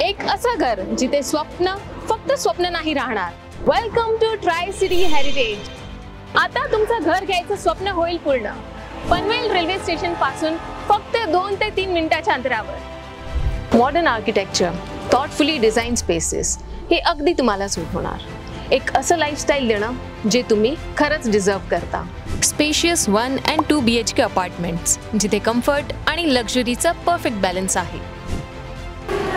एक असं घर जिथे स्वप्न फक्त स्वप्न नाही राहणार। Welcome to try city heritage. आता तुमचं घर घ्यायचं स्वप्न होईल पूर्ण। पनवेल रेल्वे स्टेशन पासून फक्त 2 ते 3 मिनिटाच्या अंतरावर। Modern architecture, thoughtfully design spaces, हे अगदी तुम्हाला सूट होणार। एक असं लाईफस्टाईल देणं जे तुम्ही खरंच डिझर्व करता। स्पेशियस 1 and 2 BHK अपार्टमेंट्स जिथे कम्फर्ट आणि लक्झरीचा परफेक्ट बॅलन्स आहे।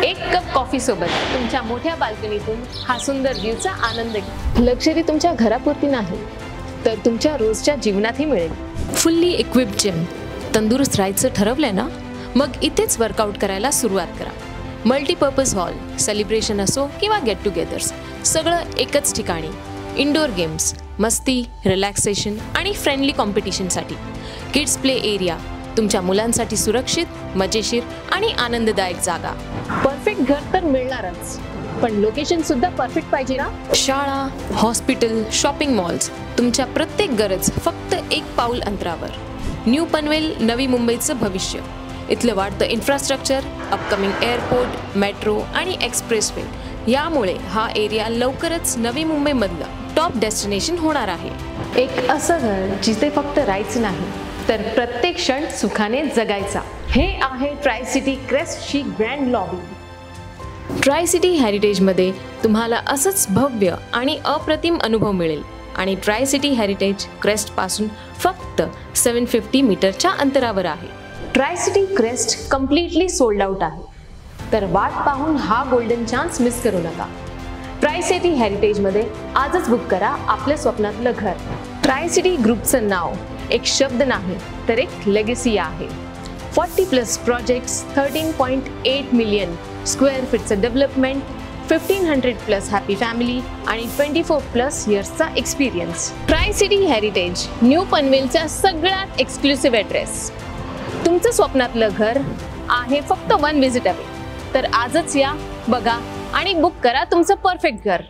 एक कप कॉफी सोबत तुमच्या मोठ्या बाल्कनीतून हा सुंदर व्ह्यूचा आनंद घ्या। लक्झरी तुमच्या घरापुरती नाही तर तुमच्या रोजच्या जीवनातही मिळेल। फुल्ली इक्विप्ड जिम, तंदुरुस्त राहायचं ठरवलंय ना, मग इथेच वर्कआउट करायला सुरुवात करा। मल्टीपर्पज हॉल, सेलिब्रेशन असो किंवा गेट टुगेदर्स, सगळं एकच ठिकाणी। इंडोर गेम्स, मस्ती, रिलॅक्सेशन आणि फ्रेंडली कॉम्पिटिशनसाठी। किड्स प्ले एरिया, तुमच्या मुलांसाठी सुरक्षित, मजेशीर आणि आनंददायक जागा। परफेक्ट घर तर मिळणारच, पण लोकेशन सुद्धा परफेक्ट पाहिजे ना। शाळा, हॉस्पिटल, शॉपिंग मॉल्स, तुमच्या प्रत्येक गरज फक्त 1 पाऊल अंतरावर। न्यू पनवेल, नवी मुंबईचं भविष्य। इथलं वाढतं इन्फ्रास्ट्रक्चर, अपकमिंग एअरपोर्ट, मेट्रो आणि एक्सप्रेसवे यामुळे हा एरिया लवकरच नवी मुंबईमधलं टॉप डेस्टिनेशन होणार आहे। एक असं घर जिथे फक्त राहायचं नाही तर प्रत्येक क्षण सुखाने जगायचा। हे आहे ट्राय सिटी क्रेस्टची ग्रँड लॉबी। ट्राय सिटी हेरिटेजमध्ये तुम्हाला असंच भव्य आणि अप्रतिम अनुभव मिळेल आणि ट्राय सिटी हेरिटेज क्रेस्ट पासून फक्त 750 मीटरच्या अंतरावर आहे। Tri city crest completely sold out आहे, तर वाट पाहून हा गोल्डन चान्स मिस करू नका। ट्राय सिटी हेरिटेजमध्ये आजच बुक करा आपल्या स्वप्नातलं घर। ट्राय सिटी ग्रुपचं नाव एक शब्द नाही तर एक लेगेसी आहे। 40+ प्रोजेक्ट्स, 13.8 मिलियन स्क्वेअर फीटचं डेव्हलपमेंट, 1500+ हॅपी फॅमिली आणि 24+ इयर्सचा experience. Tri city Heritage New पनवेलचा सगळ्यात एक्सक्लुसिव्ह ॲड्रेस। तुमचं स्वप्नातलं घर आहे फक्त 1 विजिट अवे, तर आजच या, बघा आणि बुक करा तुमचं परफेक्ट घर।